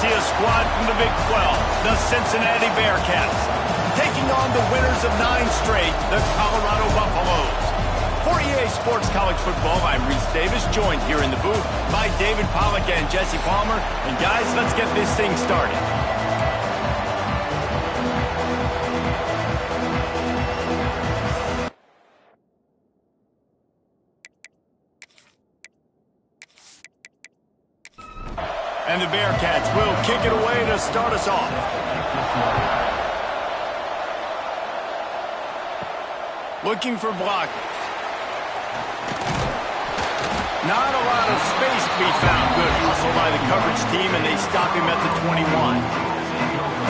see a squad from the Big 12, the Cincinnati Bearcats, taking on the winners of 9 straight, the Colorado Buffaloes. For EA Sports College Football, I'm Reese Davis, joined here in the booth by David Pollack and Jesse Palmer. And guys, let's get this thing started. And the Bearcats will kick it away to start us off. Looking for blockers. Not a lot of space to be found. Good hustle by the coverage team, and they stop him at the 21.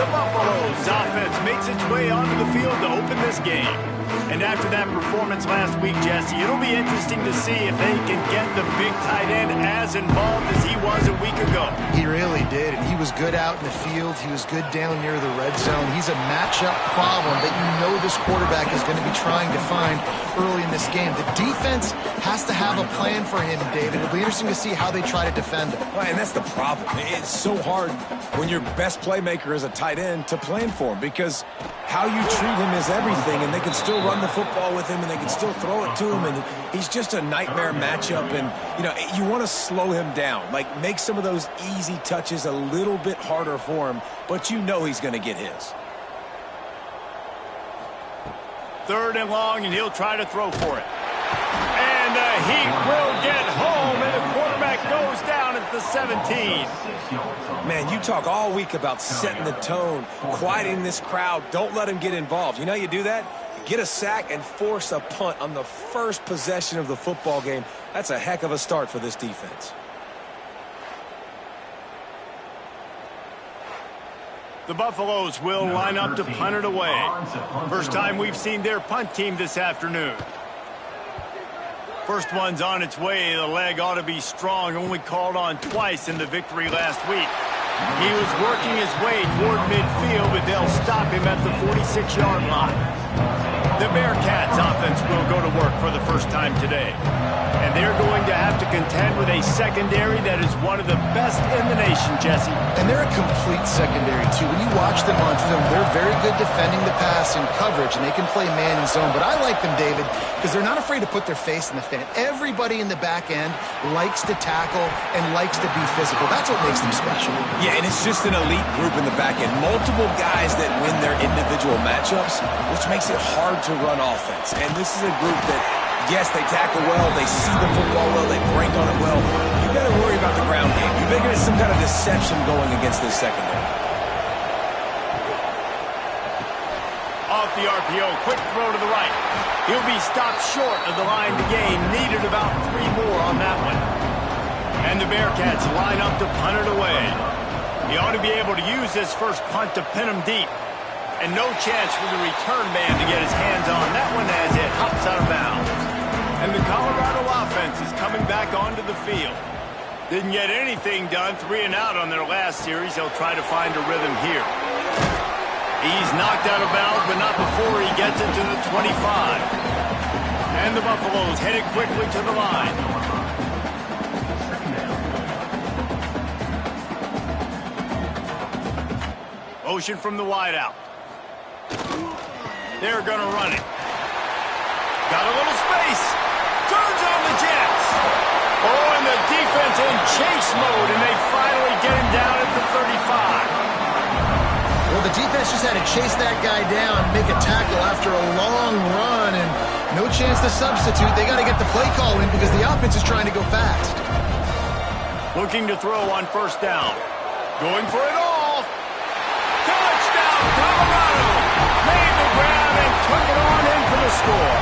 The Buffaloes offense makes its way onto the field to open this game. And after that performance last week, Jesse, it'll be interesting to see if they can get the big tight end as involved as he was a week ago. He really did, and he was good out in the field. He was good down near the red zone. He's a matchup problem that you know this quarterback is going to be trying to find early in this game. The defense has to have a plan for him, David. It'll be interesting to see how they try to defend him. Right, and that's the problem. It's so hard when your best playmaker is a tight end to plan for him, because how you treat him is everything, and they can still run the football with him, and they can still throw it to him, and he's just a nightmare matchup. And you know, you want to slow him down, like make some of those easy touches a little bit harder for him, but you know he's going to get his. 3rd and long, and he'll try to throw for it. And the Heat will get home, and the quarterback goes down at the 17. Man, you talk all week about setting the tone, quieting this crowd. Don't let him get involved. You know how you do that? Get a sack and force a punt on the first possession of the football game. That's a heck of a start for this defense. The Buffaloes will line up to punt it away. First time we've seen their punt team this afternoon. First one's on its way. The leg ought to be strong. Only called on twice in the victory last week. He was working his way toward midfield, but they'll stop him at the 46-yard line. The Bearcats offense will go to work for the first time today. And they're going to have to contend with a secondary that is one of the best in the nation, Jesse. And they're a complete secondary, too. When you watch them on film, they're very good defending the pass and coverage, and they can play man and zone. But I like them, David, because they're not afraid to put their face in the fan. Everybody in the back end likes to tackle and likes to be physical. That's what makes them special. Yeah, and it's just an elite group in the back end. Multiple guys that win their individual matchups, which makes it hard to run offense. And this is a group that, yes, they tackle well, they see the football well, they break on it well. You got to worry about the ground game. You better get some kind of deception going against this secondary. Off the RPO, quick throw to the right. He'll be stopped short of the line to gain. Needed about 3 more on that one. And the Bearcats line up to punt it away. He ought to be able to use this first punt to pin him deep. And no chance for the return man to get his hands on that one as it hops out of bounds. And the Colorado offense is coming back onto the field. Didn't get anything done, 3 and out on their last series. They'll try to find a rhythm here. He's knocked out of bounds, but not before he gets it to the 25. And the Buffaloes headed quickly to the line. Motion from the wideout. They're going to run it. Got a little space. Turns on the Jets. Oh, and the defense in chase mode, and they finally get him down at the 35. Well, the defense just had to chase that guy down, make a tackle after a long run, and no chance to substitute. They got to get the play call in because the offense is trying to go fast. Looking to throw on first down. Going for it all. Touchdown, Colorado. Made the grab and took it on in for the score.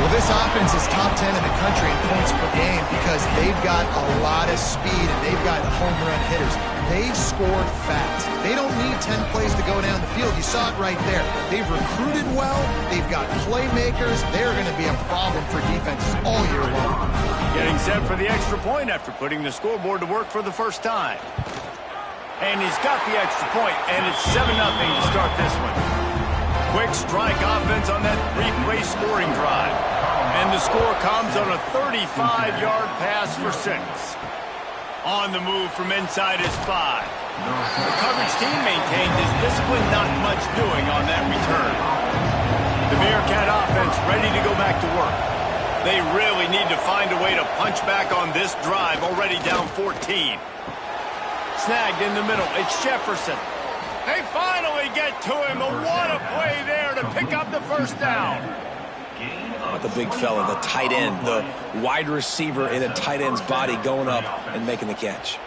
Well, this offense is top 10 in the country in points per game because they've got a lot of speed and they've got home run hitters. They've scored fast. They don't need 10 plays to go down the field. You saw it right there. They've recruited well. They've got playmakers. They're going to be a problem for defenses all year long. Getting set for the extra point after putting the scoreboard to work for the first time. And he's got the extra point, and it's 7-0 to start this one. Quick strike offense on that 3-play scoring drive. And the score comes on a 35-yard pass for 6. On the move from inside his 5. The coverage team maintained his discipline, not much doing on that return. The Bearcat offense ready to go back to work. They really need to find a way to punch back on this drive, already down 14. Snagged in the middle, it's Jefferson. They finally get to him. What a play there to pick up the first down. The big fella, the tight end, the wide receiver in a tight end's body going up and making the catch.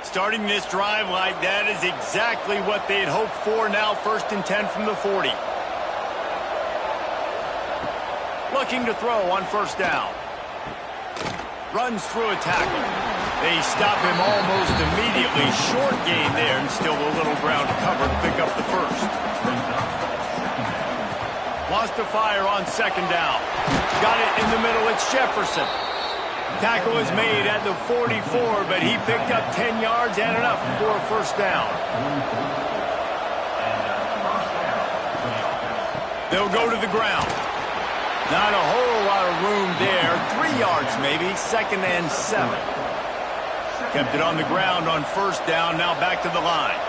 Starting this drive like that is exactly what they'd hoped for. Now 1st and 10 from the 40. Looking to throw on 1st down. Runs through a tackle. They stop him almost immediately. Short gain there, and still a little ground to cover to pick up the first. Wants to fire on 2nd down. Got it in the middle, it's Jefferson. Tackle is made at the 44, but he picked up 10 yards and enough for a 1st down. They'll go to the ground. Not a whole lot of room there. 3 yards maybe, 2nd and 7. Kept it on the ground on 1st down, now back to the line.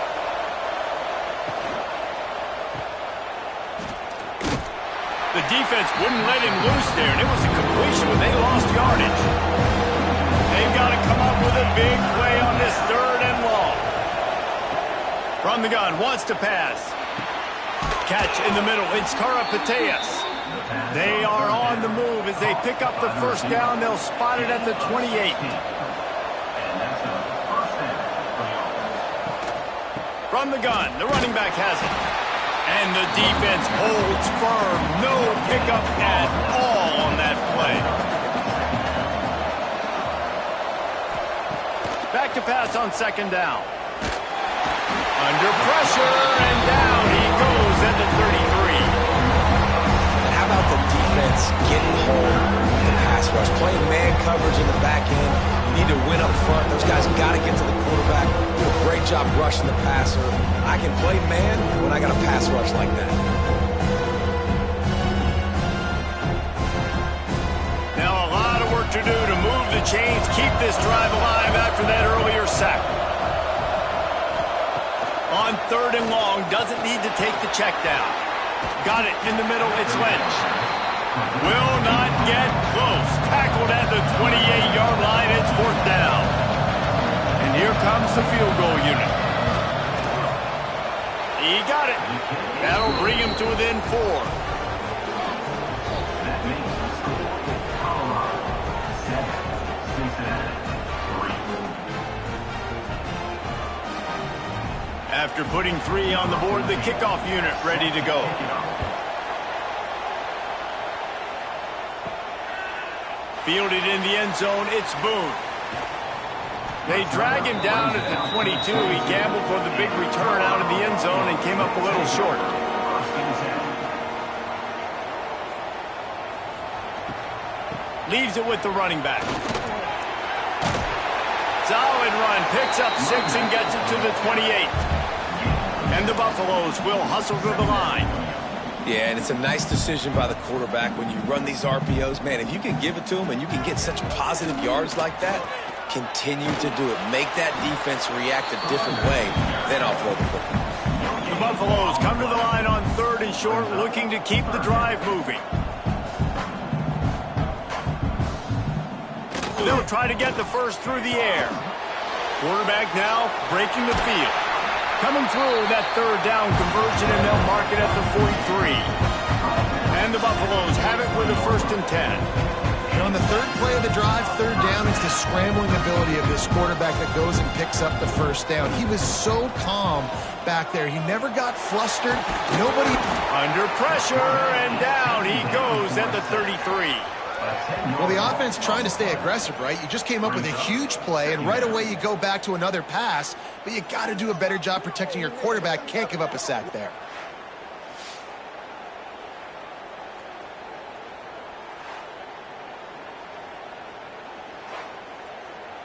The defense wouldn't let him loose there, and it was a completion, but they lost yardage. They've got to come up with a big play on this 3rd and long. From the gun, wants to pass. Catch in the middle, it's Karapateas. They are on the move as they pick up the 1st down. They'll spot it at the 28. From the gun, the running back has it. And the defense holds firm. No pickup at all on that play. Back to pass on 2nd down. Under pressure, and down he goes at the 33. And how about the defense getting home with the pass rush? Playing man coverage in the back end. You need to win up front. Those guys got to get to the quarterback. Do a great job rushing the passer. I can play man when I got a pass rush like that. Now a lot of work to do to move the chains, keep this drive alive after that earlier sack. On 3rd and long, doesn't need to take the check down. Got it in the middle, it's Lynch. Will not get close. Tackled at the 28-yard line, it's 4th down. And here comes the field goal unit. He got it. That'll bring him to within 4. After putting 3 on the board, the kickoff unit ready to go. Fielded in the end zone, it's Boone. They drag him down at the 22. He gambled for the big return out of the end zone and came up a little short. Leaves it with the running back. Solid run, picks up 6 and gets it to the 28. And the Buffaloes will hustle to the line. Yeah, and it's a nice decision by the quarterback when you run these RPOs. Man, if you can give it to them and you can get such positive yards like that, continue to do it. Make that defense react a different way, then offload the football. The Buffaloes come to the line on 3rd and short, looking to keep the drive moving. They'll try to get the first through the air. Quarterback now breaking the field. Coming through that 3rd down conversion, and they'll mark it at the 43. And the Buffaloes have it with a 1st and 10. And on the 3rd play of the drive, 3rd down, it's the scrambling ability of this quarterback that goes and picks up the 1st down. He was so calm back there. He never got flustered. Nobody... Under pressure, and down he goes at the 33. Well, the offense trying to stay aggressive, right? You just came up with a huge play, and right away you go back to another pass, but you got to do a better job protecting your quarterback. Can't give up a sack there.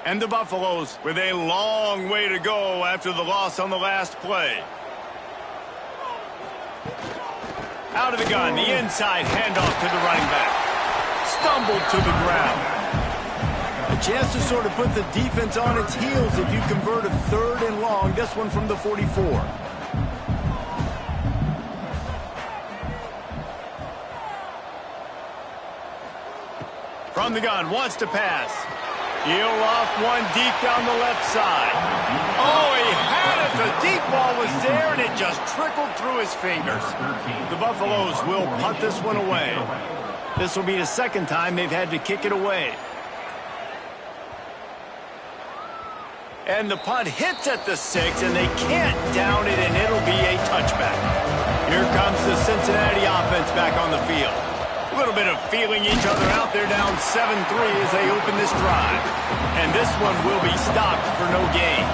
And the Buffaloes with a long way to go after the loss on the last play. Out of the gun, the inside handoff to the running back. Stumbled to the ground. A chance to sort of put the defense on its heels if you convert a 3rd and long. This one from the 44. From the gun, wants to pass. He'll loft one deep down the left side. Oh, he had it. The deep ball was there, and it just trickled through his fingers. The Buffaloes will punt this one away. This will be the 2nd time they've had to kick it away. And the punt hits at the 6, and they can't down it, and it'll be a touchback. Here comes the Cincinnati offense back on the field. A little bit of feeling each other out. They're down 7-3 as they open this drive. And this one will be stopped for no gain.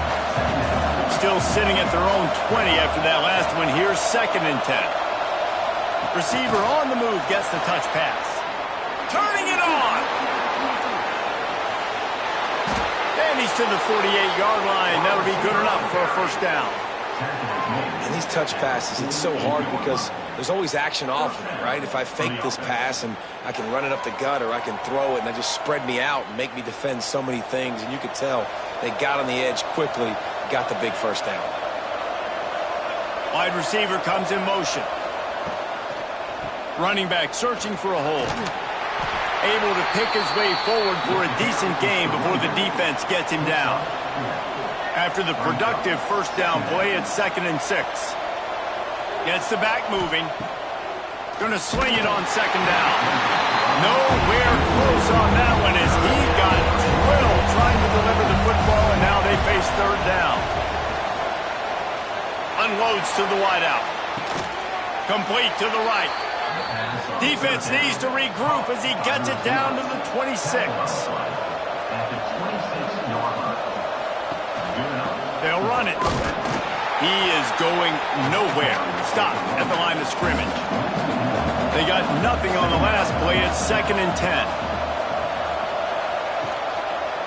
Still sitting at their own 20 after that last one. Here's 2nd and 10. Receiver on the move gets the touch pass. Turning it on. And he's to the 48-yard line. That'll be good enough for a 1st down. And these touch passes, it's so hard because there's always action off of it, right? If I fake this pass and I can run it up the gut, or I can throw it and they just spread me out and make me defend so many things. And you could tell they got on the edge quickly, got the big 1st down. Wide receiver comes in motion. Running back searching for a hole. Able to pick his way forward for a decent gain before the defense gets him down. After the productive 1st down play, it's 2nd and 6. Gets the back moving. Gonna swing it on 2nd down. Nowhere close on that one as he got drilled trying to deliver the football, and now they face 3rd down. Unloads to the wideout. Complete to the right. Defense needs to regroup as he gets it down to the 26. They'll run it. He is going nowhere. Stop at the line of scrimmage. They got nothing on the last play. It's 2nd and 10.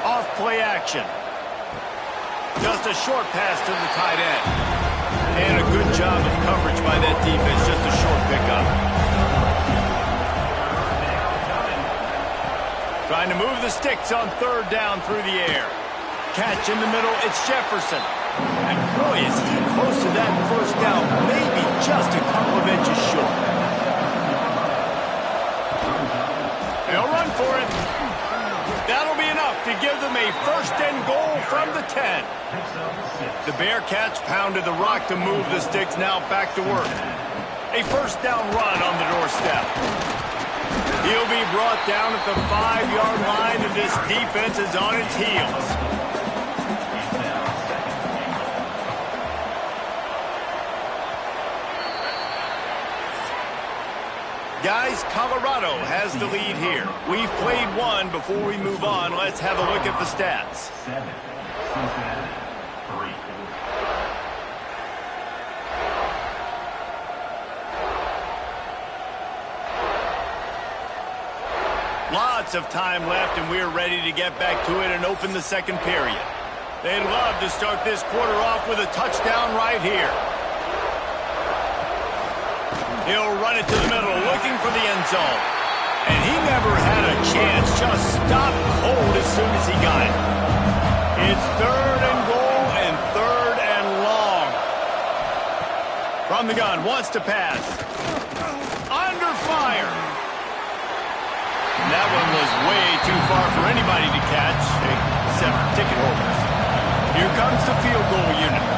Off play action. Just a short pass to the tight end. And a good job of coverage by that defense. Just a short pickup. Trying to move the sticks on 3rd down through the air. Catch in the middle, it's Jefferson. And boy, is he close to that 1st down, maybe just a couple of inches short. They'll run for it. That'll be enough to give them a 1st and goal from the 10. The Bearcats pounded the rock to move the sticks, now back to work. A 1st down run on the doorstep. He'll be brought down at the 5-yard line, and this defense is on its heels. Guys, Colorado has the lead here. We've played one. Before we move on, let's have a look at the stats. 7, Cincinnati, 3. Lots of time left, and we're ready to get back to it and open the 2nd period. They'd love to start this quarter off with a touchdown right here. He'll run it to the middle, looking for the end zone. And he never had a chance, just stopped cold as soon as he got it. It's 3rd and goal and 3rd and long. From the gun, wants to pass. Under fire. And that one was way too far for anybody to catch, except ticket holders. Here comes the field goal unit.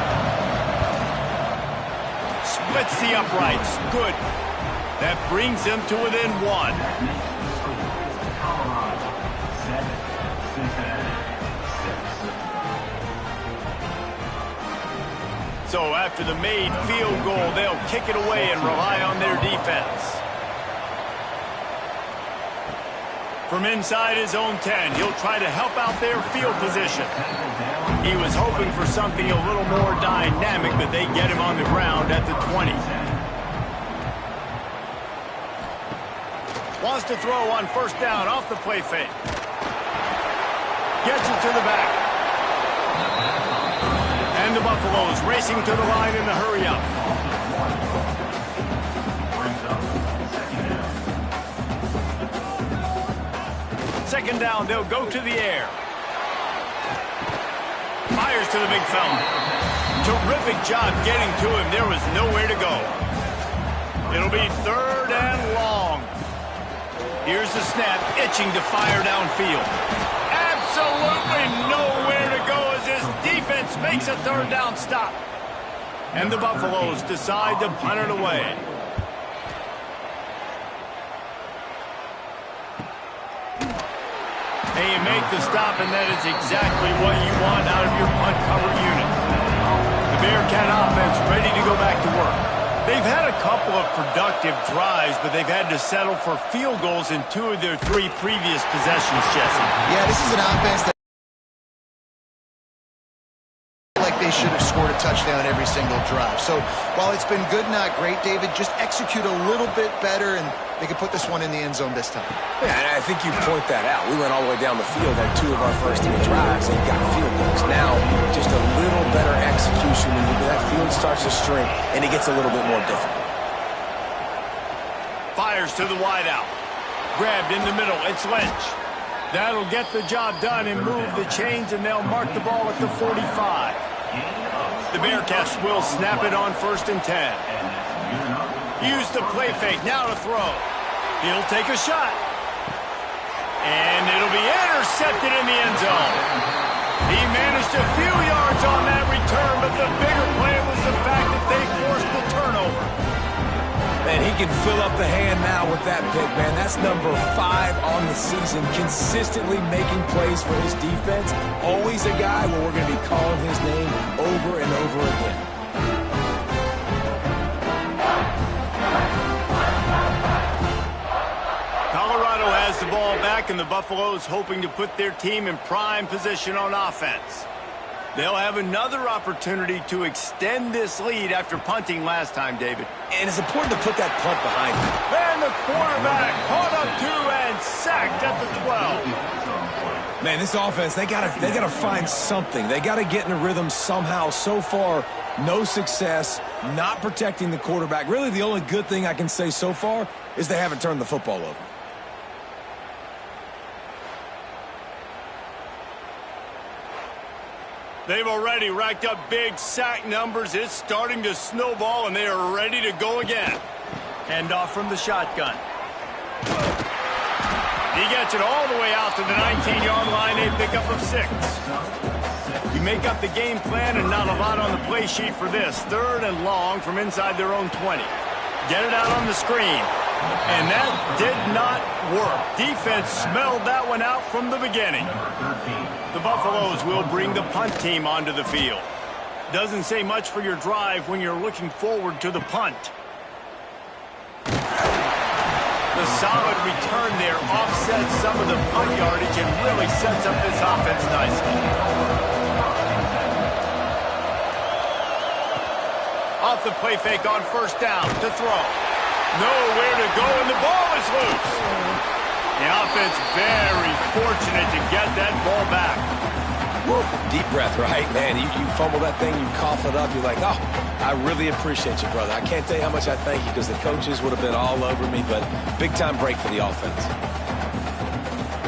Splits the uprights. Good. That brings them to within 1. Colorado, 7, Cincinnati, 6. So after the made field goal, they'll kick it away and rely on their defense. From inside his own 10, he'll try to help out their field position. He was hoping for something a little more dynamic, but they get him on the ground at the 20. Wants to throw on 1st down off the play fake. Gets it to the back. And the Buffaloes racing to the line in the hurry-up. Second down, they'll go to the air. Fires to the big fella. Terrific job getting to him. There was nowhere to go. It'll be 3rd and long. Here's the snap, itching to fire downfield. Absolutely nowhere to go as his defense makes a 3rd down stop. And the Buffaloes decide to punt it away. And you make the stop, and that is exactly what you want out of your punt cover unit. The Bearcat offense ready to go back to work. They've had a couple of productive drives, but they've had to settle for field goals in 2 of their 3 previous possessions, Jesse. Yeah, this is an offense that like they should have scored a touchdown every single drive. So while it's been good, not great, David, just execute a little bit better, and they can put this one in the end zone this time. Yeah, and I think you point that out. We went all the way down the field on 2 of our first 3 drives and got field goals. Now, just a little better execution, and that field starts to shrink, and it gets a little bit more difficult. Fires to the wideout. Grabbed in the middle. It's Lynch. That'll get the job done and move the chains, and they'll mark the ball at the 45. The Bearcats will snap it on 1st and 10. Use the play fake. Now to throw. He'll take a shot. And it'll be intercepted in the end zone. He managed a few yards on that return, but the bigger play was the fact that they forced the turnover. And he can fill up the hand now with that pick, man. That's number 5 on the season, consistently making plays for his defense. Always a guy where we're going to be calling his name over and over again. Colorado has the ball back, and the Buffaloes hoping to put their team in prime position on offense. They'll have another opportunity to extend this lead after punting last time, David. And it's important to put that punt behind him. And the quarterback caught up to and sacked at the 12. Man, this offense, they gotta find something. They gotta get in a rhythm somehow. So far, no success, not protecting the quarterback. Really, the only good thing I can say so far is they haven't turned the football over. They've already racked up big sack numbers. It's starting to snowball, and they are ready to go again. Hand off from the shotgun. He gets it all the way out to the 19-yard line, a pickup of 6. You make up the game plan, and not a lot on the play sheet for this. 3rd and long from inside their own 20. Get it out on the screen. And that did not work. Defense smelled that one out from the beginning. The Buffaloes will bring the punt team onto the field. Doesn't say much for your drive when you're looking forward to the punt. The solid return there offsets some of the punt yardage and really sets up this offense nicely. Off the play fake on 1st down to throw. Nowhere to go, and the ball is loose. The offense very fortunate to get that ball back. Woo. Deep breath, right? Man, you fumble that thing, you cough it up, you're like, oh, I really appreciate you, brother. I can't tell you how much I thank you because the coaches would have been all over me, but big-time break for the offense.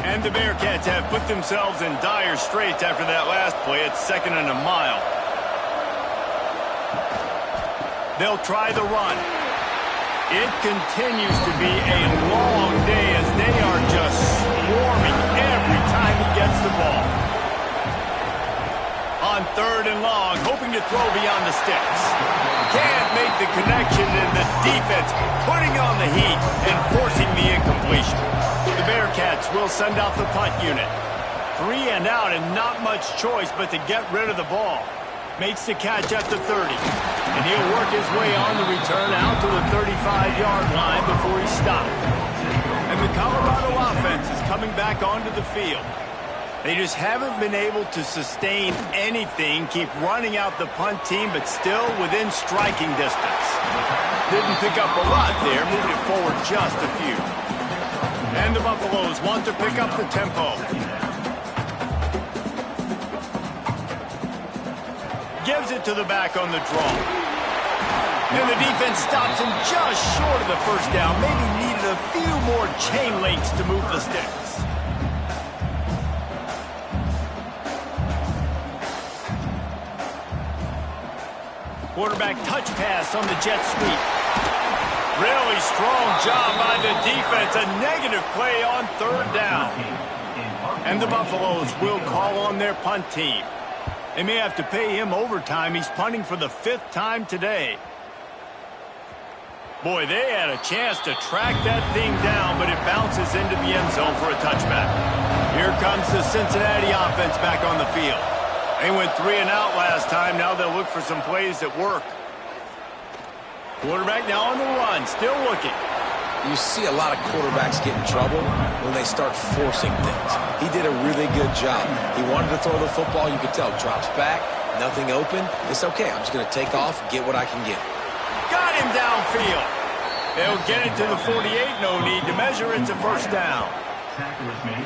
And the Bearcats have put themselves in dire straits after that last play. It's 2nd and a mile. They'll try the run. It continues to be a long day as they are just swarming every time he gets the ball. On 3rd and long, hoping to throw beyond the sticks. Can't make the connection, and the defense putting on the heat and forcing the incompletion. The Bearcats will send out the punt unit. 3 and out and not much choice but to get rid of the ball. Makes the catch at the 30. And he'll work his way on the return out to the 35-yard line before he stopped. And the Colorado offense is coming back onto the field. They just haven't been able to sustain anything, keep running out the punt team, but still within striking distance. Didn't pick up a lot there, moved it forward just a few. And the Buffaloes want to pick up the tempo. Gives it to the back on the draw. And the defense stops him just short of the 1st down. Maybe needed a few more chain links to move the sticks. Quarterback touch pass on the jet sweep. Really strong job by the defense. A negative play on third down. And the Buffaloes will call on their punt team. They may have to pay him overtime. He's punting for the 5th time today. Boy, they had a chance to track that thing down, but it bounces into the end zone for a touchback. Here comes the Cincinnati offense back on the field. They went 3 and out last time. Now they'll look for some plays that work. Quarterback now on the run, still looking. You see a lot of quarterbacks get in trouble when they start forcing things. He did a really good job. He wanted to throw the football. You could tell. Drops back, nothing open. It's okay. I'm just going to take off, get what I can get. Got him downfield. They'll get it to the 48. No need to measure. It's a first down.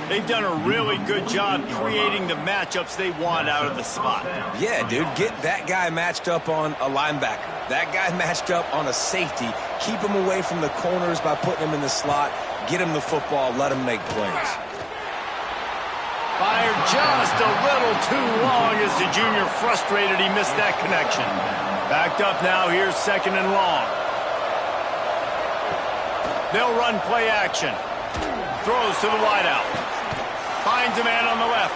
They've done a really good job creating the matchups they want out of the slot. Yeah, dude, get that guy matched up on a linebacker. That guy matched up on a safety. Keep him away from the corners by putting him in the slot. Get him the football. Let him make plays. Fired just a little too long as the junior frustrated he missed that connection. Backed up now. Here's 2nd and long. They'll run play action. Throws to the wideout. Finds a man on the left.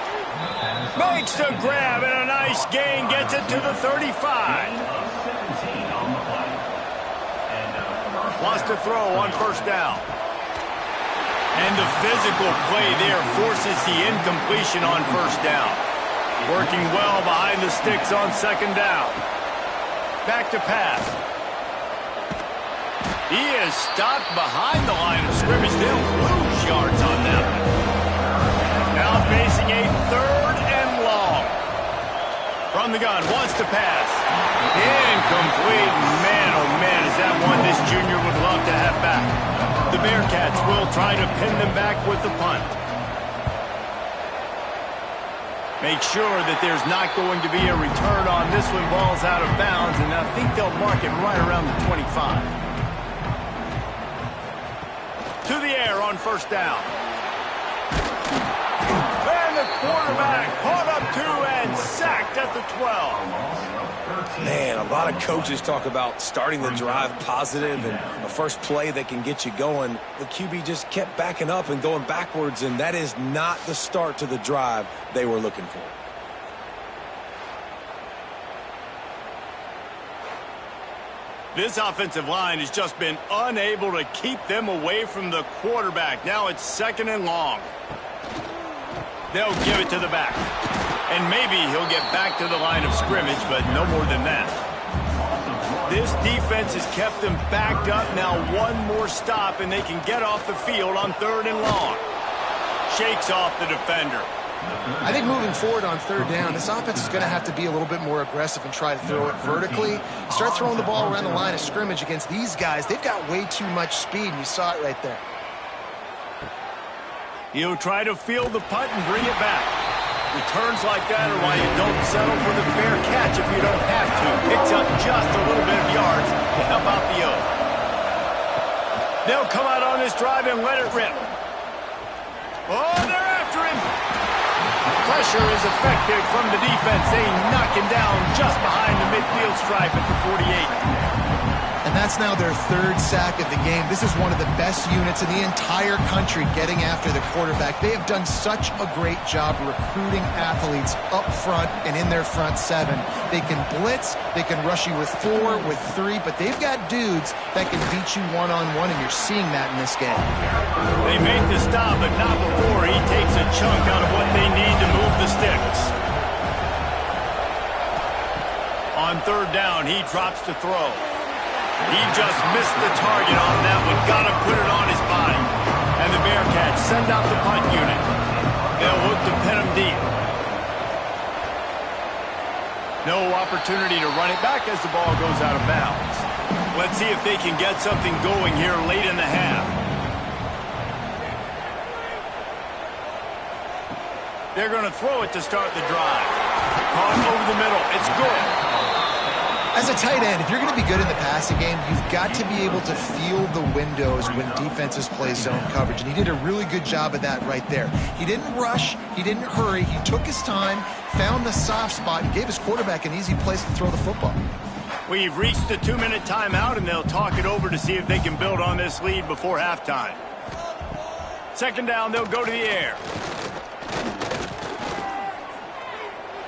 Makes the grab and a nice gain. Gets it to the 35. Wants to throw on first down. And the physical play there forces the incompletion on first down. Working well behind the sticks on 2nd down. Back to pass. He is stopped behind the line of scrimmage. They'll lose yards on that one. Now facing a 3rd and long. From the gun, wants to pass. Incomplete. Man, oh man, is that one this junior would love to have back. The Bearcats will try to pin them back with the punt. Make sure that there's not going to be a return on this one. Ball's out of bounds, and I think they'll mark it right around the 25. To the air on first down. And the quarterback caught up to and sacked at the 12. Man, a lot of coaches talk about starting the drive positive and a first play that can get you going. The QB just kept backing up and going backwards, and that is not the start to the drive they were looking for. This offensive line has just been unable to keep them away from the quarterback. Now it's 2nd and long. They'll give it to the back. And maybe he'll get back to the line of scrimmage, but no more than that. This defense has kept them backed up. Now one more stop, and they can get off the field on 3rd and long. Shakes off the defender. I think moving forward on 3rd down, this offense is going to have to be a little bit more aggressive and try to throw it vertically. Start throwing the ball around the line of scrimmage against these guys. They've got way too much speed, and you saw it right there. He'll try to field the punt and bring it back. Returns like that are why you don't settle for the fair catch if you don't have to. Picks up just a little bit of yards to help out the O. They'll come out on this drive and let it rip. Oh, they're after him. Pressure is effective from the defense. They knock him down just behind the midfield stripe at the 48. And that's now their 3rd sack of the game. This is one of the best units in the entire country getting after the quarterback. They have done such a great job recruiting athletes up front and in their front 7. They can blitz, they can rush you with 4, with 3, but they've got dudes that can beat you one-on-one, and you're seeing that in this game. They make the stop, but not before he takes a chunk out of what they need to move the sticks. On 3rd down, he drops to throw. He just missed the target on that one. Got to put it on his body. And the Bearcats send out the punt unit. They'll look to pin him deep. No opportunity to run it back as the ball goes out of bounds. Let's see if they can get something going here late in the half. They're going to throw it to start the drive. Caught over the middle. It's good. As a tight end, if you're going to be good in the passing game, you've got to be able to feel the windows when defenses play zone coverage. And he did a really good job of that right there. He didn't rush. He didn't hurry. He took his time, found the soft spot, and gave his quarterback an easy place to throw the football. We've reached the 2-minute timeout, and they'll talk it over to see if they can build on this lead before halftime. Second down, they'll go to the air.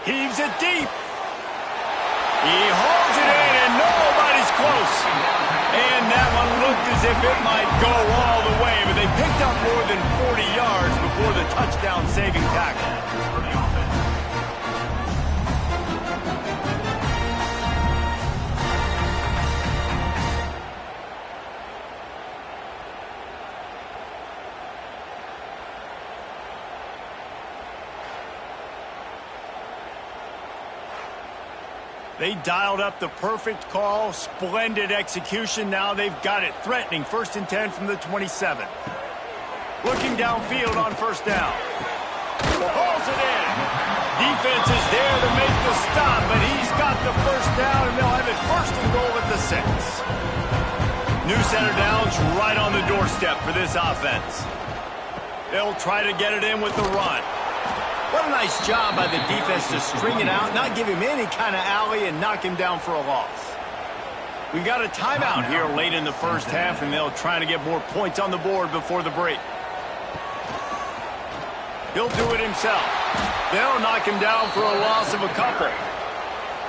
Heaves it deep. He hauls it in, and nobody's close. And that one looked as if it might go all the way, but they picked up more than 40 yards before the touchdown-saving tackle. They dialed up the perfect call, splendid execution. Now they've got it threatening. 1st and 10 from the 27. Looking downfield on first down. Hauls it in. Defense is there to make the stop, but he's got the first down, and they'll have it 1st and goal at the 6. New center downs right on the doorstep for this offense. They'll try to get it in with the run. What a nice job by the defense to string it out, not give him any kind of alley, and knock him down for a loss. We got a timeout here late in the first half, and they'll try to get more points on the board before the break. He'll do it himself. They'll knock him down for a loss of a couple.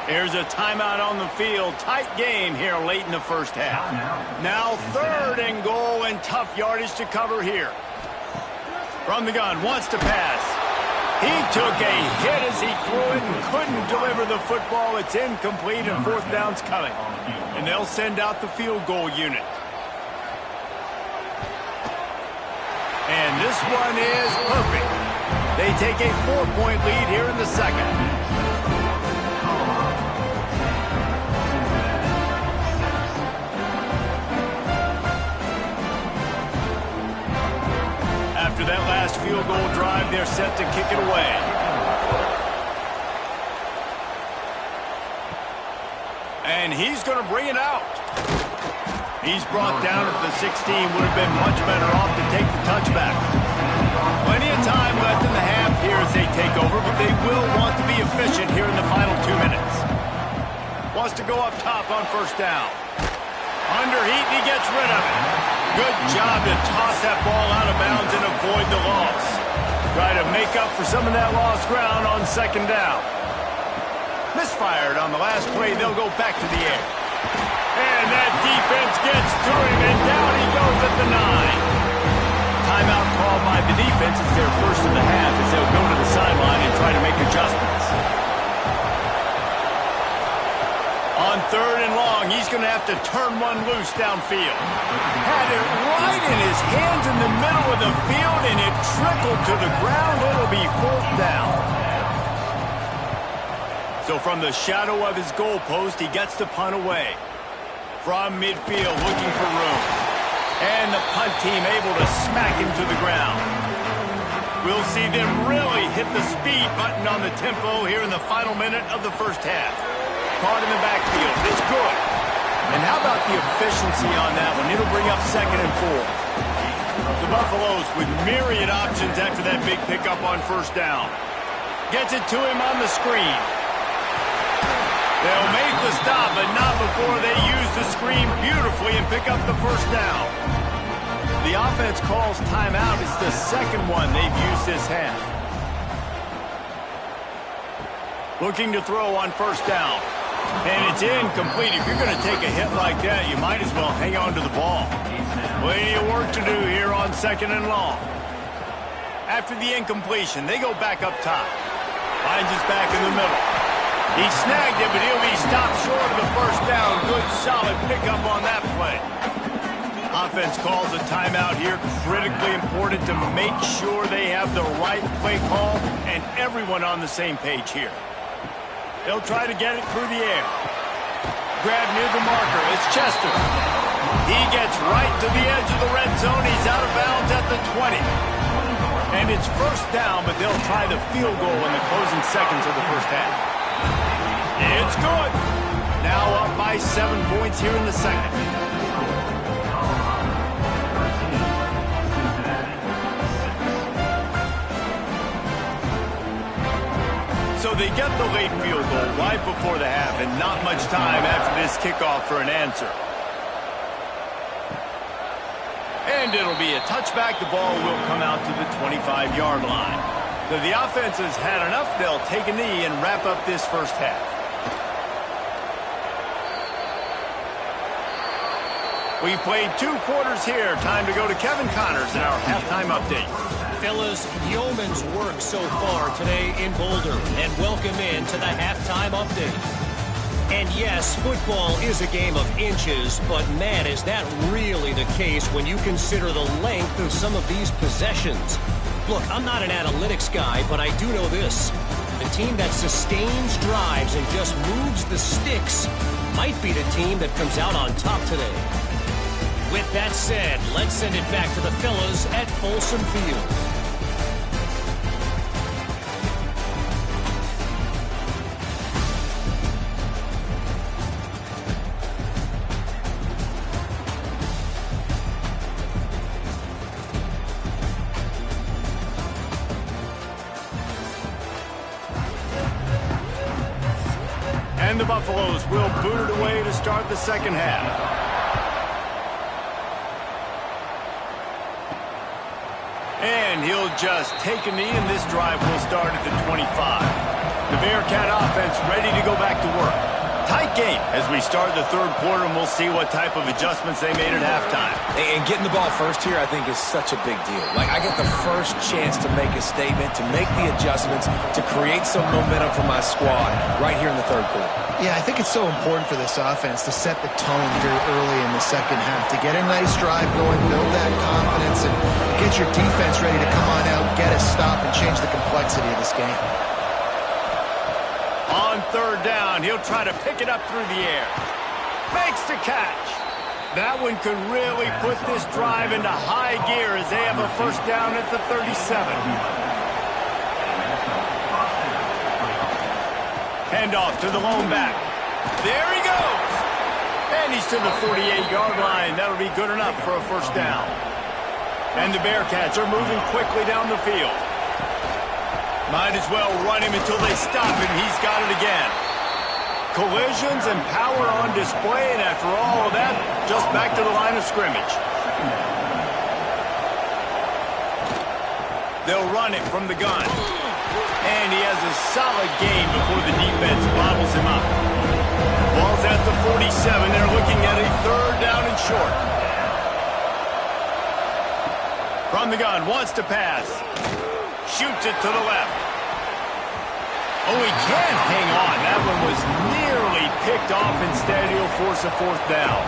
There's a timeout on the field. Tight game here late in the first half. Now 3rd and goal, and tough yardage to cover here. From the gun, wants to pass. He took a hit as he threw it and couldn't deliver the football. It's incomplete, and 4th down's coming. And they'll send out the field goal unit. And this one is perfect. They take a 4-point lead here in the second. After that last field goal drive, they're set to kick it away. And he's going to bring it out. He's brought down at the 16. Would have been much better off to take the touchback. Plenty of time left in the half here as they take over, but they will want to be efficient here in the final 2 minutes. Wants to go up top on first down. Under heat, and he gets rid of it. Good job to toss that ball out of bounds and avoid the loss. Try to make up for some of that lost ground on second down. Misfired on the last play. They'll go back to the air. And that defense gets to him, and down he goes at the 9. Timeout called by the defense. It's their first of the half as they'll go to the sideline and try to make adjustments. On 3rd and long, he's going to have to turn one loose downfield. Had it right in his hands in the middle of the field, and it trickled to the ground. It'll be 4th down. So from the shadow of his goalpost, he gets the punt away. From midfield, looking for room. And the punt team able to smack him to the ground. We'll see them really hit the speed button on the tempo here in the final minute of the first half. Caught in the backfield. It's good. And how about the efficiency on that one? It'll bring up 2nd and 4. The Buffaloes with myriad options after that big pickup on first down. Gets it to him on the screen. They'll make the stop, but not before they use the screen beautifully and pick up the first down. The offense calls timeout. It's the second one they've used this half. Looking to throw on first down. And it's incomplete. If you're going to take a hit like that, you might as well hang on to the ball. Plenty of work to do here on 2nd and long. After the incompletion, they go back up top. Finds his back in the middle. He snagged it, but he'll be stopped short of the first down. Good, solid pickup on that play. Offense calls a timeout here. Critically important to make sure they have the right play call and everyone on the same page here. They'll try to get it through the air. Grab near the marker. It's Chester. He gets right to the edge of the red zone. He's out of bounds at the 20. And it's first down, but they'll try the field goal in the closing seconds of the first half. It's good. Now up by 7 points here in the second. So So they get the late field goal right before the half, and not much time after this kickoff for an answer. And it'll be a touchback. The ball will come out to the 25-yard line. So the offense has had enough. They'll take a knee and wrap up this first half. We've played 2 quarters here. Time to go to Kevin Connors in our halftime update. Fellas, yeoman's work so far today in Boulder. And welcome in to the halftime update. And yes, football is a game of inches, but man, is that really the case when you consider the length of some of these possessions. Look, I'm not an analytics guy, but I do know this. The team that sustains drives and just moves the sticks might be the team that comes out on top today. With that said, let's send it back to the fellas at Folsom Field. And the Buffaloes will boot it away to start the second half. And he'll just take a knee, and this drive will start at the 25. The Bearcat offense ready to go back to work. Tight game as we start the third quarter, and we'll see what type of adjustments they made at halftime. And getting the ball first here, I think, is such a big deal. Like, I get the first chance to make a statement, to make the adjustments, to create some momentum for my squad right here in the third quarter. Yeah, I think it's so important for this offense to set the tone here early in the second half, to get a nice drive going, build that confidence, and get your defense ready to come on out, get a stop, and change the complexity of this game. On third down, he'll try to pick it up through the air. Makes the catch. That one could really put this drive into high gear as they have a first down at the 37. Handoff to the lone back. There he goes. And he's to the 48-yard line. That'll be good enough for a first down. And the Bearcats are moving quickly down the field. Might as well run him until they stop him. He's got it again. Collisions and power on display, and after all of that, just back to the line of scrimmage. They'll run it from the gun. And he has a solid gain before the defense bottles him up. Ball's at the 47. They're looking at a third down and short. From the gun, wants to pass. Shoots it to the left. Oh, he can't hang on. That one was nearly picked off. Instead, he'll force a fourth down.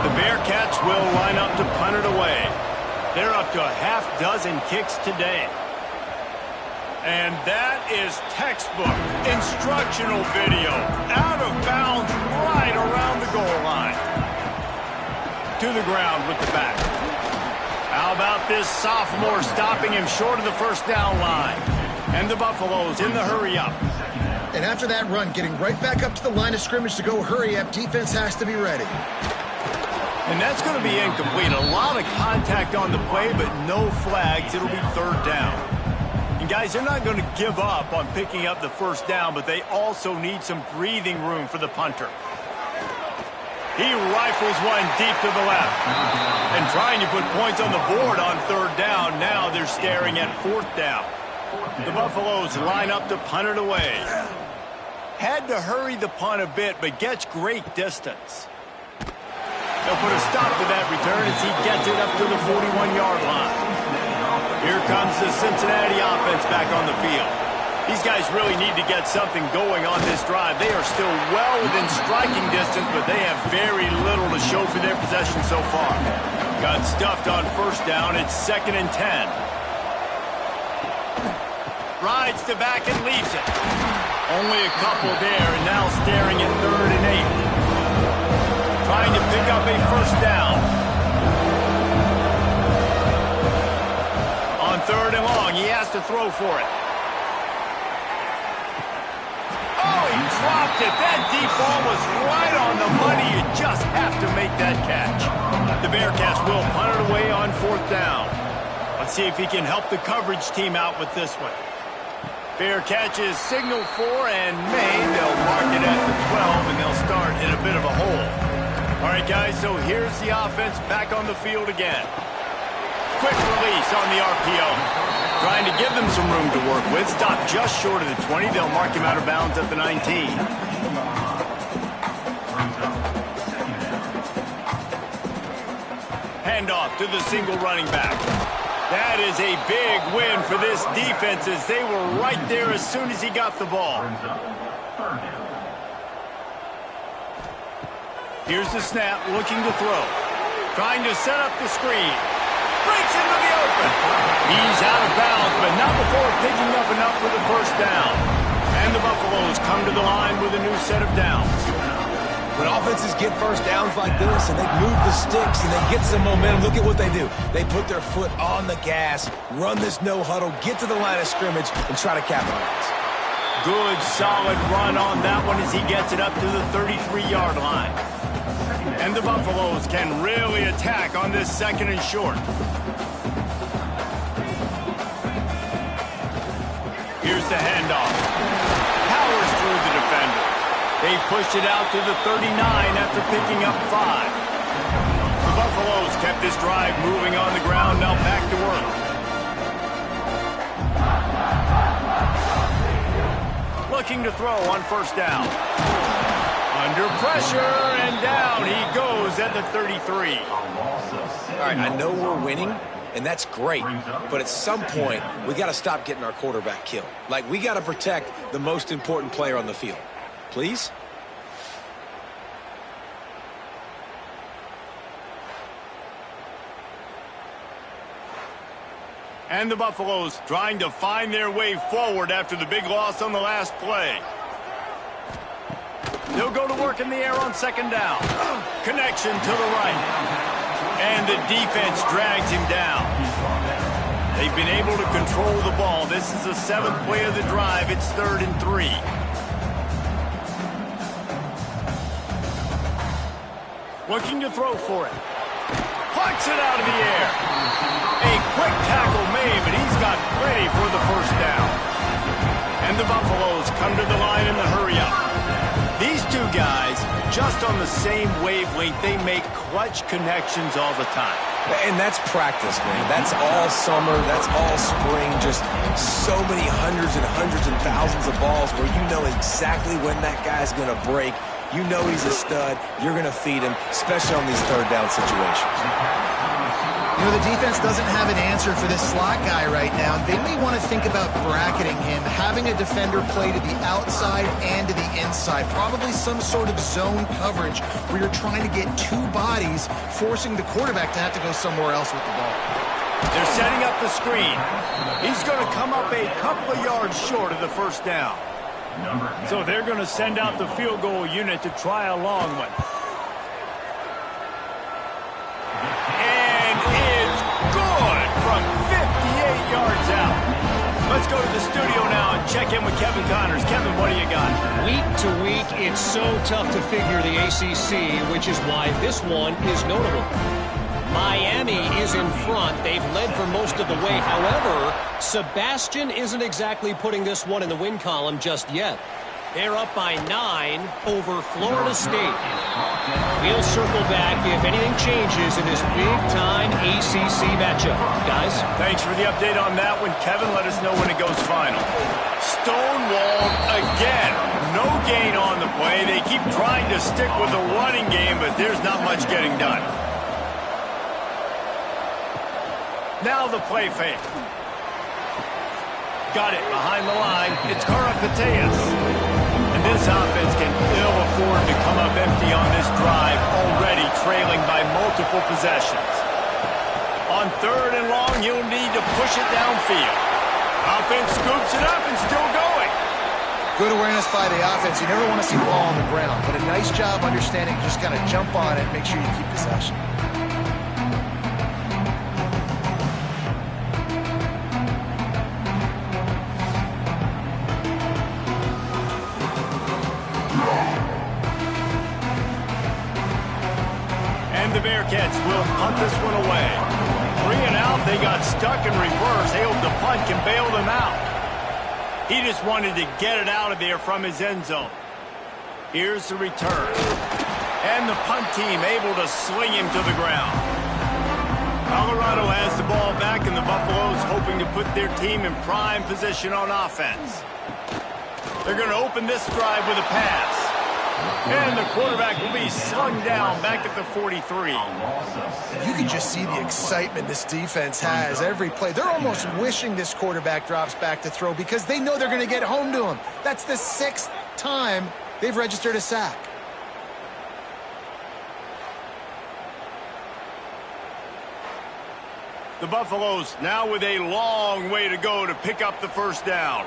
The Bearcats will line up to punt it away. They're up to a half-dozen kicks today. And that is textbook instructional video. Out of bounds right around the goal line. To the ground with the back. How about this sophomore stopping him short of the first down line? And the Buffaloes in the hurry-up. And after that run, getting right back up to the line of scrimmage to go hurry-up, defense has to be ready. And that's going to be incomplete. A lot of contact on the play, but no flags. It'll be third down. And guys, they're not going to give up on picking up the first down, but they also need some breathing room for the punter. He rifles one deep to the left. And trying to put points on the board on third down. Now they're staring at fourth down. The Buffaloes line up to punt it away. Had to hurry the punt a bit, but gets great distance. They'll put a stop to that return as he gets it up to the 41-yard line. Here comes the Cincinnati offense back on the field. These guys really need to get something going on this drive. They are still well within striking distance, but they have very little to show for their possession so far. Got stuffed on first down. It's 2nd and 10. Rides to back and leaves it. Only a couple there, and now staring at 3rd and 8. Trying to pick up a first down. On 3rd and long, he has to throw for it. Oh, he dropped it. That deep ball was right on the money. You just have to make that catch. The Bearcats will punt it away on 4th down. Let's see if he can help the coverage team out with this one. Bearcats is signaled for and made. They'll mark it at the 12, and they'll start in a bit of a hole. All right, guys, so here's the offense back on the field again. Quick release on the RPO. Trying to give them some room to work with. Stop just short of the 20. They'll mark him out of bounds at the 19. Handoff to the single running back. That is a big win for this defense as they were right there as soon as he got the ball. Here's the snap, looking to throw. Trying to set up the screen. Breaks into the open. He's out of bounds, but not before picking up enough for the first down. And the Buffaloes come to the line with a new set of downs. When offenses get first downs like this and they move the sticks and they get some momentum, look at what they do. They put their foot on the gas, run this no huddle, get to the line of scrimmage, and try to capitalize. Good, solid run on that one as he gets it up to the 33-yard line. And the Buffaloes can really attack on this second and short. Here's the handoff. Powers through the defender. They pushed it out to the 39 after picking up 5. The Buffaloes kept this drive moving on the ground, now back to work. Looking to throw on first down. Under pressure, and down he goes at the 33. All right, I know we're winning, and that's great. But at some point, we got to stop getting our quarterback killed. Like, we got to protect the most important player on the field. Please? And the Buffaloes trying to find their way forward after the big loss on the last play. They'll go to work in the air on second down. Connection to the right. And the defense drags him down. They've been able to control the ball. This is the 7th play of the drive. It's 3rd and 3. Looking to throw for it. Plucks it out of the air. A quick tackle made, but he's got plenty for the first down. And the Buffaloes come to the line in the hurry-up. These two guys, just on the same wavelength, they make clutch connections all the time. And that's practice, man. That's all summer. That's all spring. Just so many hundreds and thousands of balls where you know exactly when that guy's going to break. You know he's a stud. You're going to feed him, especially on these third down situations. You know, the defense doesn't have an answer for this slot guy right now. They may want to think about bracketing him, having a defender play to the outside and to the inside. Probably some sort of zone coverage where you're trying to get two bodies, forcing the quarterback to have to go somewhere else with the ball. They're setting up the screen. He's going to come up a couple of yards short of the first down. So they're going to send out the field goal unit to try a long one. And it's good from 58 yards out. Let's go to the studio now and check in with Kevin Connors. Kevin, what do you got? Week to week, it's so tough to figure the ACC, which is why this one is notable. Miami is in front. They've led for most of the way. However, Sebastian isn't exactly putting this one in the win column just yet. They're up by 9 over Florida State. We'll circle back if anything changes in this big-time ACC matchup. Guys? Thanks for the update on that one, Kevin. Let us know when it goes final. Stonewalled again. No gain on the play. They keep trying to stick with the running game, but there's not much getting done. Now the play fake. Got it behind the line. It's Karapateas. And this offense can ill afford to come up empty on this drive, already trailing by multiple possessions. On 3rd and long, he'll need to push it downfield. Offense scoops it up and still going. Good awareness by the offense. You never want to see the ball on the ground, but a nice job understanding just kind of jump on it, make sure you keep possession. The Bearcats will punt this one away. 3 and out, they got stuck in reverse. Able to punt, can bail them out. He just wanted to get it out of there from his end zone. Here's the return. And the punt team able to sling him to the ground. Colorado has the ball back, and the Buffaloes hoping to put their team in prime position on offense. They're going to open this drive with a pass. And the quarterback will be slung down back at the 43. You can just see the excitement this defense has every play. They're almost wishing this quarterback drops back to throw because they know they're going to get home to him. That's the 6th time they've registered a sack. The Buffaloes now with a long way to go to pick up the first down.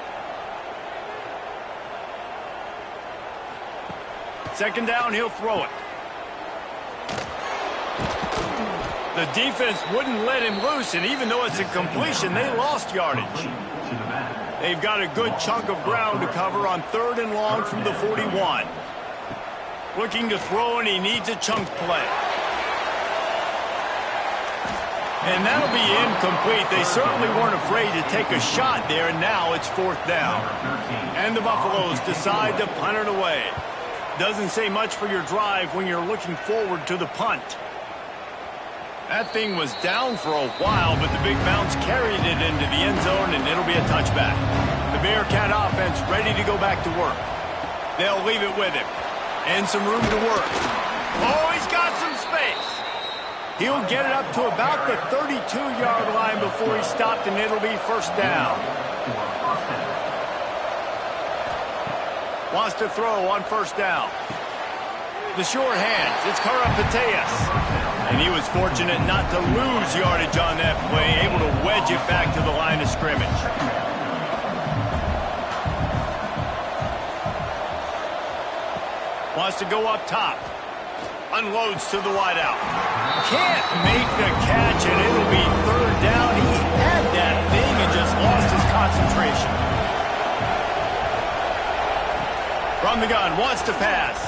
Second down, he'll throw it. The defense wouldn't let him loose, and even though it's a completion, they lost yardage. They've got a good chunk of ground to cover on 3rd and long from the 41. Looking to throw, and he needs a chunk play. And that'll be incomplete. They certainly weren't afraid to take a shot there, and now it's 4th down. And the Buffaloes decide to punt it away. Doesn't say much for your drive when you're looking forward to the punt. That thing was down for a while, but the big bounce carried it into the end zone, and it'll be a touchback. The Bearcat offense ready to go back to work. They'll leave it with him. And some room to work. Oh, he's got some space. He'll get it up to about the 32-yard line before he stopped, and it'll be 1st down. Wants to throw on 1st down. The short hands. It's Karapateas. And he was fortunate not to lose yardage on that play, able to wedge it back to the line of scrimmage. Wants to go up top. Unloads to the wideout. Can't make the catch, and it'll be 3rd down. He had that thing and just lost his concentration. From the gun, wants to pass.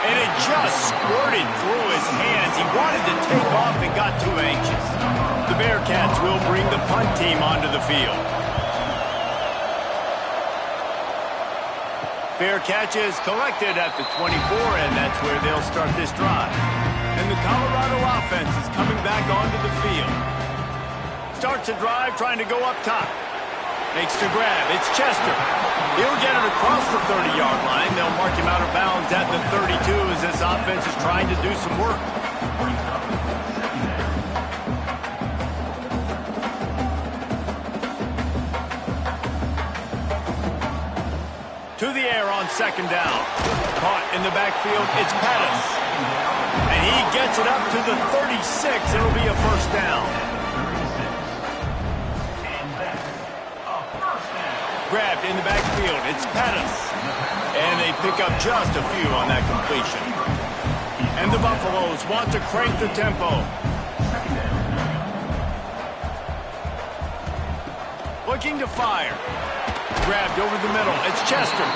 And it just squirted through his hands. He wanted to take off and got too anxious. The Bearcats will bring the punt team onto the field. Fair catch is collected at the 24, and that's where they'll start this drive. And the Colorado offense is coming back onto the field. Starts a drive trying to go up top. Makes the grab. It's Chester. He'll get it across the 30-yard line. They'll mark him out of bounds at the 32 as this offense is trying to do some work. To the air on 2nd down. Caught in the backfield. It's Pettis. And he gets it up to the 36. It'll be a 1st down. Grabbed in the backfield. It's Pettis. And they pick up just a few on that completion. And the Buffaloes want to crank the tempo. Looking to fire. Grabbed over the middle. It's Chester.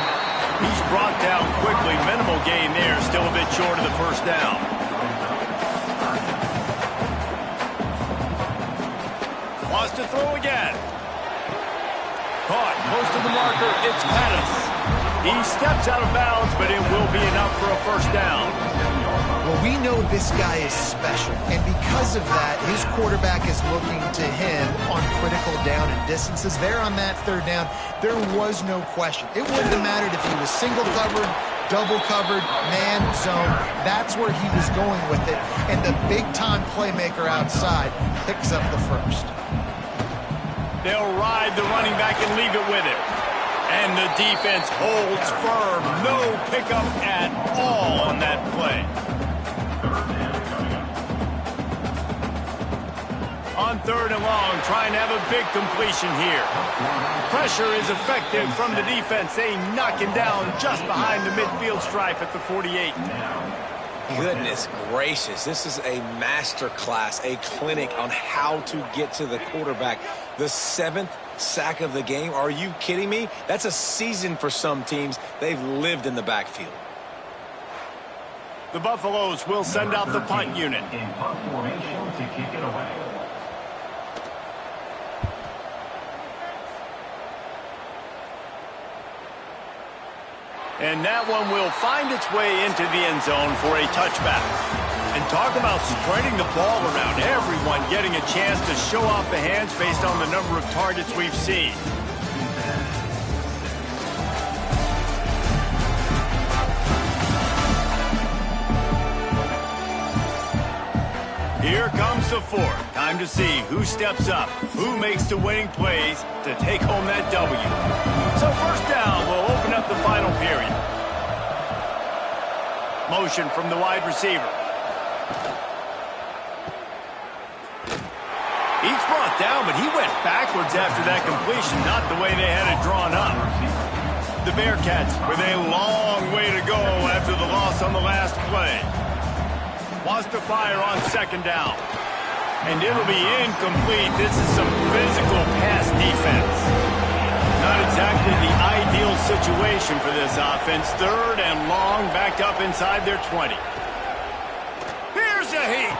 He's brought down quickly. Minimal gain there. Still a bit short of the 1st down. Wants to throw again. Caught close to the marker. It's Pettis. He steps out of bounds, but it will be enough for a 1st down. Well, we know this guy is special, and because of that, his quarterback is looking to him on critical down and distances. There on that 3rd down, there was no question. It wouldn't have mattered if he was single covered, double covered, man, zone. That's where he was going with it, and the big-time playmaker outside picks up the 1st. They'll ride the running back and leave it with him. And the defense holds firm. No pickup at all on that play. On 3rd and long, trying to have a big completion here. Pressure is effective from the defense. They knock him down just behind the midfield stripe at the 48. Goodness gracious, this is a master class, a clinic on how to get to the quarterback. The 7th sack of the game. Are you kidding me? That's a season for some teams. They've lived in the backfield. The Buffaloes will send out the punt unit. In punt formation to kick it away. And that one will find its way into the end zone for a touchback. And talk about spreading the ball around, everyone getting a chance to show off the hands based on the number of targets we've seen. Here comes the fourth. Time to see who steps up, who makes the winning plays to take home that W. So first down will open up the final period. Motion from the wide receiver. He's brought down, but he went backwards after that completion, not the way they had it drawn up. The Bearcats with a long way to go after the loss on the last play. Wants to fire on second down. And it'll be incomplete. This is some physical pass defense. Not exactly the ideal situation for this offense. Third and long, backed up inside their 20. Here's a heat.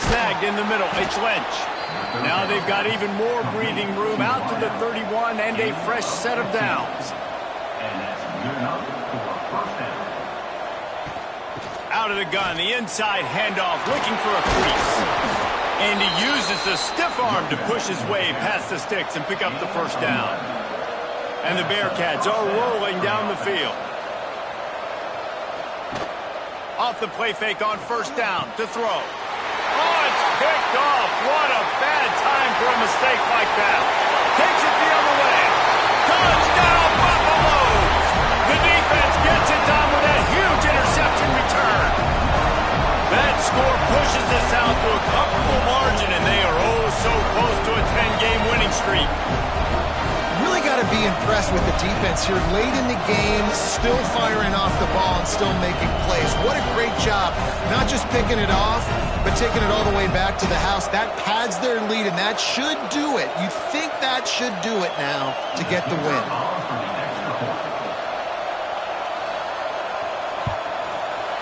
Snagged in the middle. It's Lynch. Now they've got even more breathing room out to the 31 and a fresh set of downs. And that's good enough for a first down. Out of the gun, the inside handoff, looking for a crease. And he uses the stiff arm to push his way past the sticks and pick up the first down. And the Bearcats are rolling down the field. Off the play fake on first down to throw. Oh, it's picked off. What a bad time for a mistake like that. Takes it the other way. Touchdown, Buffalo! The defense gets it done with a huge interception return. That score pushes us out to a comfortable margin, and they are oh so close to a 10-game winning streak. Really got to be impressed with the defense here. Late in the game, still firing off the ball and still making plays. What a great job. Not just picking it off, but taking it all the way back to the house. That pads their lead, and that should do it. You think that should do it now to get the win.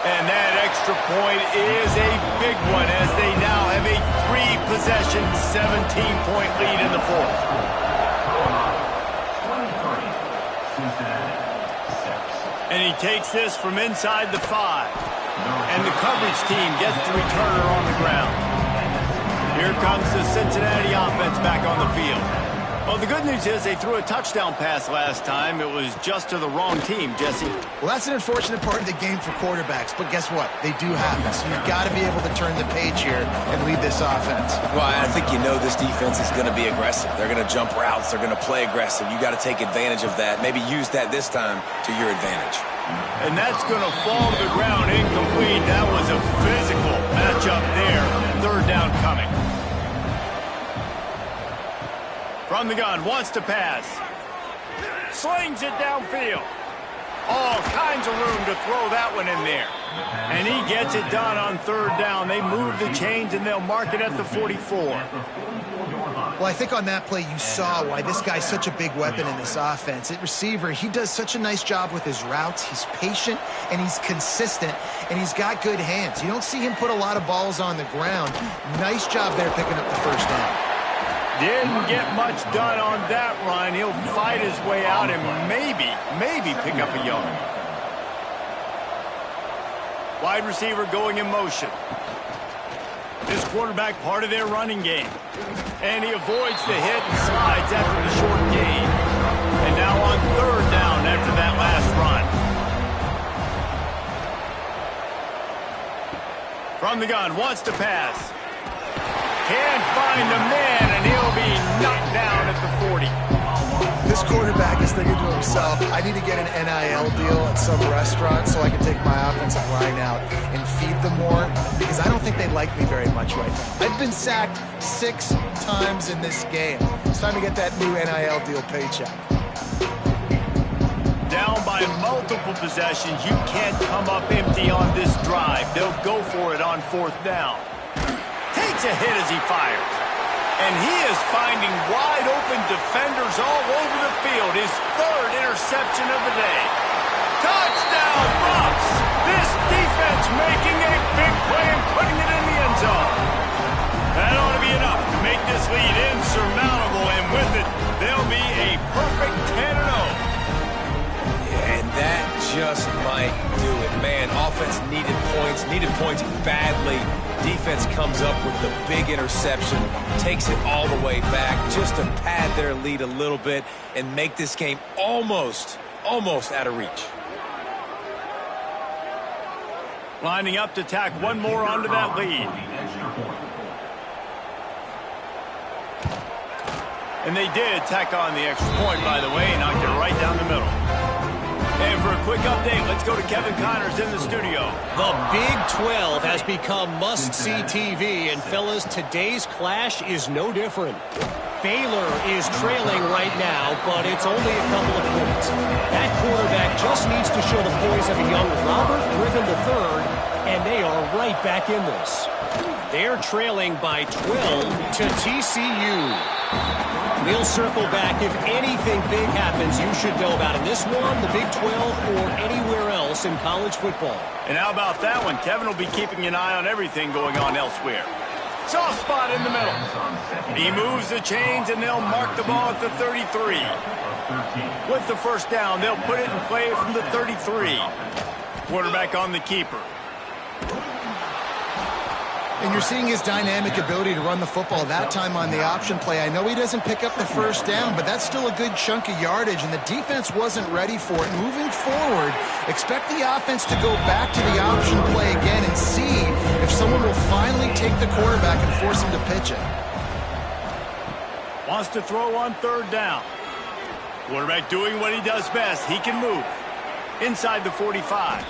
And that extra point is a big one as they now have a 3-possession, 17-point lead in the fourth. 23, Cincinnati, 6. And he takes this from inside the 5. And the coverage team gets the returner on the ground. Here comes the Cincinnati offense back on the field. Well, the good news is they threw a touchdown pass last time. It was just to the wrong team, Jesse. Well, that's an unfortunate part of the game for quarterbacks, but guess what? They do happen, so you've got to be able to turn the page here and lead this offense. Well, I think you know this defense is going to be aggressive. They're going to jump routes. They're going to play aggressive. You got to take advantage of that. Maybe use that this time to your advantage. And that's going to fall to the ground incomplete. That was a physical matchup there. Third down coming. From the gun, wants to pass. Slings it downfield. All kinds of room to throw that one in there. And he gets it done on third down. They move the chains, and they'll mark it at the 44. Well, I think on that play you saw why this guy's such a big weapon in this offense. At receiver, he does such a nice job with his routes. He's patient, and he's consistent, and he's got good hands. You don't see him put a lot of balls on the ground. Nice job there picking up the first down. Didn't get much done on that run. He'll fight his way out and maybe pick up a yard. Wide receiver going in motion. This quarterback part of their running game. And he avoids the hit and slides after the short gain. And now on third down after that last run. From the gun, wants to pass. Can't find a man, and he'll be knocked down at the 40. This quarterback is thinking to himself, I need to get an NIL deal at some restaurant so I can take my offensive line out and feed them more, because I don't think they like me very much right now. I've been sacked 6 times in this game. It's time to get that new NIL deal paycheck. Down by multiple possessions, you can't come up empty on this drive. They'll go for it on fourth down. Takes a hit as he fires. And he is finding wide open defenders all over the field. His third interception of the day. Touchdown, Bucks! This defense making a big play and putting it in the end zone. That ought to be enough to make this lead insurmountable, and with it, they'll be a perfect 10-0. And that Needed points badly. Defense comes up with the big interception, takes it all the way back just to pad their lead a little bit and make this game almost out of reach. Lining up to tack one more onto that lead. And they did tack on the extra point, by the way, and knocked it right down the middle. And for a quick update, let's go to Kevin Connors in the studio. The Big 12 has become must-see TV, and fellas, today's clash is no different. Baylor is trailing right now, but it's only a couple of points. That quarterback just needs to show the poise of a young Robert Griffin III, and they are right back in this. They're trailing by 12 to TCU. We'll circle back. If anything big happens, you should know about in this one, the Big 12, or anywhere else in college football. And how about that one? Kevin will be keeping an eye on everything going on elsewhere. Soft spot in the middle. He moves the chains, and they'll mark the ball at the 33. With the first down, they'll put it in play from the 33. Quarterback on the keeper. And you're seeing his dynamic ability to run the football, that time on the option play. I know he doesn't pick up the first down, but that's still a good chunk of yardage, and the defense wasn't ready for it. Moving forward, expect the offense to go back to the option play again and see if someone will finally take the quarterback and force him to pitch it. Wants to throw on third down. Quarterback doing what he does best. He can move. Inside the 45.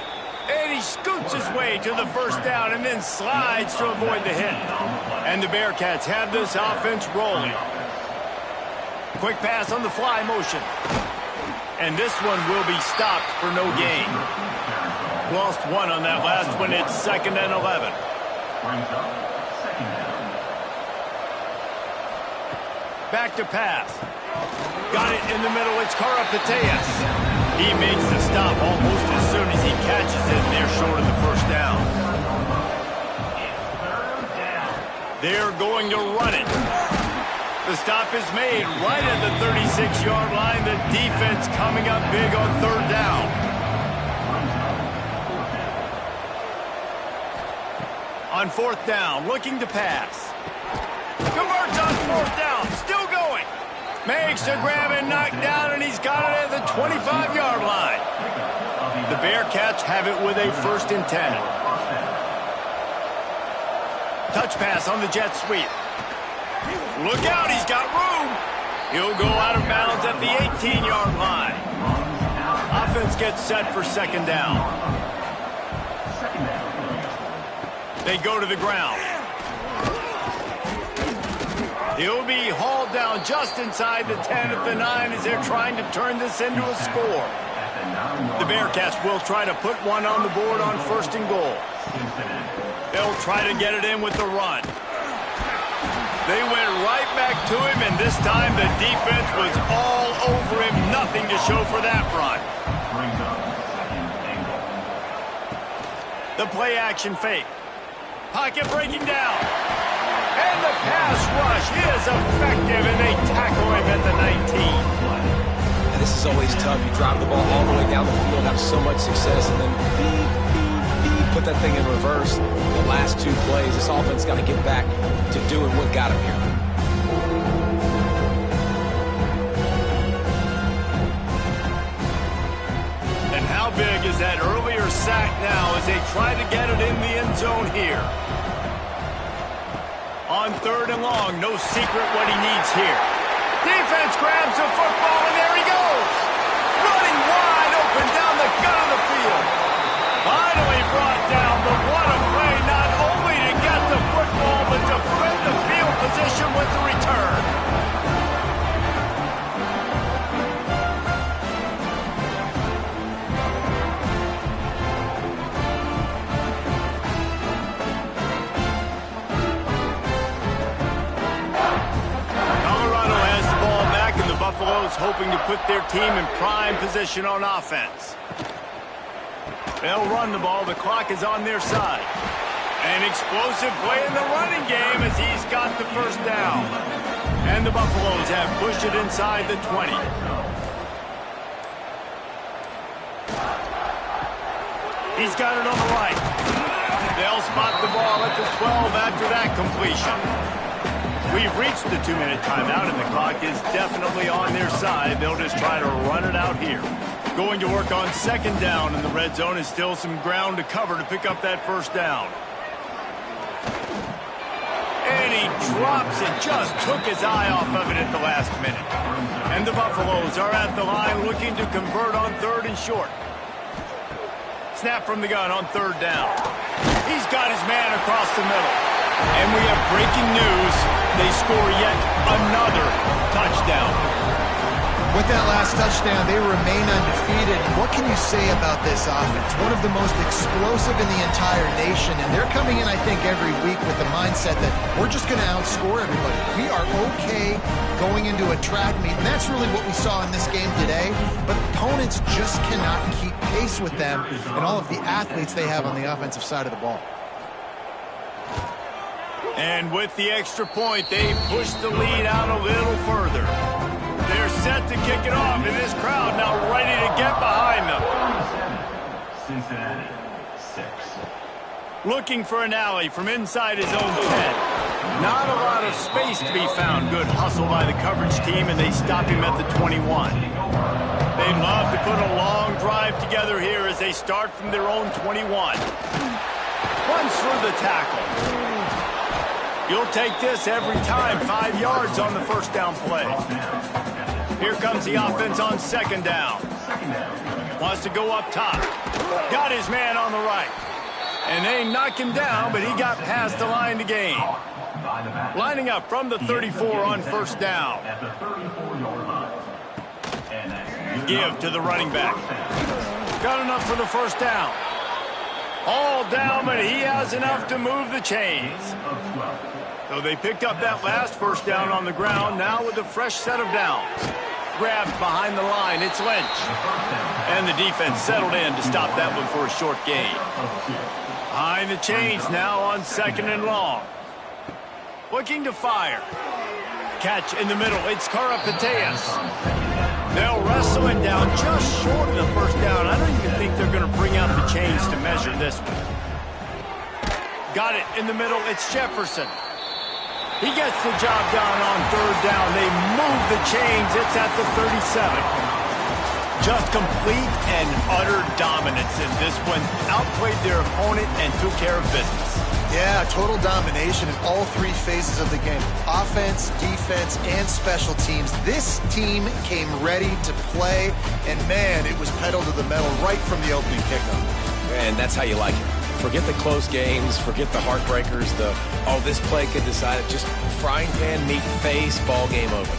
And he scoots his way to the first down and then slides to avoid the hit. And the Bearcats have this offense rolling. Quick pass on the fly motion. And this one will be stopped for no gain. Lost one on that last one. It's 2nd and 11. Back to pass. Got it in the middle. It's Karapateas. He makes the stop almost as soon as he catches it, and they're short of the first down. They're going to run it. The stop is made right at the 36-yard line. The defense coming up big on third down. On fourth down, looking to pass. Converts on fourth down, still going. Makes the grab and knock down, and he's got it at the 25-yard line. The Bearcats have it with a 1st and 10. Touch pass on the jet sweep. Look out, he's got room. He'll go out of bounds at the 18-yard line. Offense gets set for 2nd down. They go to the ground. He'll be hauled down just inside the 10 at the 9 as they're trying to turn this into a score. The Bearcats will try to put one on the board on 1st and goal. They'll try to get it in with the run. They went right back to him, and this time the defense was all over him. Nothing to show for that run. The play action fake. Pocket breaking down. And the pass rush is effective, and they tackle him at the 19. And this is always tough. You drive the ball all the way down the field, have so much success, and then put that thing in reverse. The last 2 plays, this offense got to get back to doing what got him here. And how big is that earlier sack now as they try to get it in the end zone here? On 3rd and long, no secret what he needs here. Defense grabs the football, and there he goes. Running wide open down the gut of the field. Finally brought down, but what a play, not only to get the football, but to flip the field position with the return. Buffalo's hoping to put their team in prime position on offense. They'll run the ball. The clock is on their side. An explosive play in the running game as he's got the first down. And the Buffaloes have pushed it inside the 20. He's got it on the right. They'll spot the ball at the 12 after that completion. We've reached the 2-minute timeout, and the clock is definitely on their side. They'll just try to run it out here. Going to work on second down, and the red zone is still some ground to cover to pick up that first down. And he drops it, just took his eye off of it at the last minute. And the Buffaloes are at the line looking to convert on 3rd and short. Snap from the gun on 3rd down. He's got his man across the middle. And we have breaking news. They score yet another touchdown. With that last touchdown, they remain undefeated. What can you say about this offense? One of the most explosive in the entire nation, and they're coming in, I think, every week with the mindset that we're just going to outscore everybody. We are okay going into a track meet, and that's really what we saw in this game today. But opponents just cannot keep pace with them and all of the athletes they have on the offensive side of the ball. And with the extra point, they push the lead out a little further. They're set to kick it off, and this crowd now ready to get behind them. Cincinnati, 6. Looking for an alley from inside his own 10. Not a lot of space to be found. Good hustle by the coverage team, and they stop him at the 21. They'd love to put a long drive together here as they start from their own 21. Runs through the tackle. You'll take this every time. 5 yards on the first down play. Here comes the offense on second down. Wants to go up top. Got his man on the right. And they knock him down, but he got past the line to gain. Lining up from the 34 on first down. Give to the running back. Got enough for the first down. All down, but he has enough to move the chains. So they picked up that last first down on the ground, now with a fresh set of downs. Grabbed behind the line, it's Lynch. And the defense settled in to stop that one for a short gain. Behind the chains now on 2nd and long. Looking to fire. Catch in the middle, it's Karapateas. They'll wrestle him down just short of the first down. I don't even think they're going to bring out the chains to measure this one. Got it in the middle, it's Jefferson. He gets the job done on 3rd down. They move the chains. It's at the 37. Just complete and utter dominance in this one. Outplayed their opponent and took care of business. Yeah, total domination in all 3 phases of the game. Offense, defense, and special teams. This team came ready to play, and man, it was pedal to the metal right from the opening kickoff. And that's how you like it. Forget the close games, forget the heartbreakers, this play could decide it. Just frying pan, meat, face, ball game over.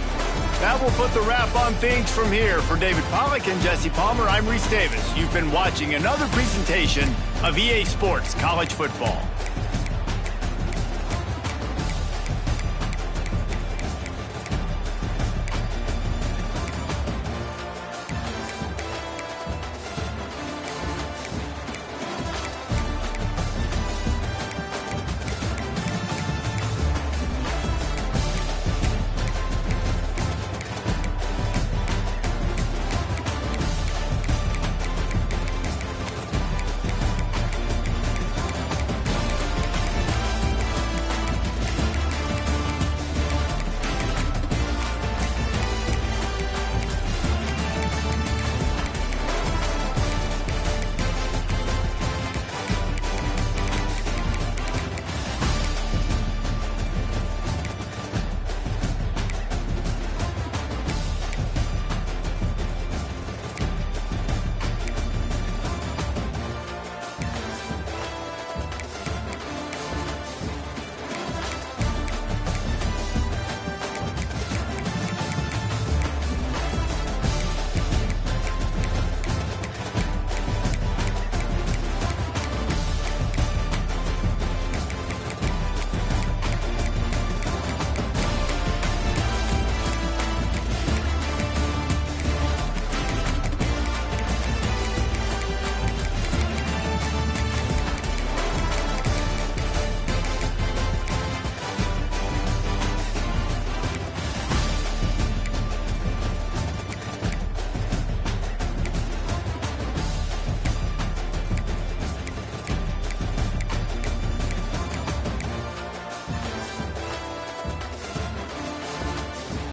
That will put the wrap on things from here. For David Pollack and Jesse Palmer, I'm Reese Davis. You've been watching another presentation of EA Sports College Football.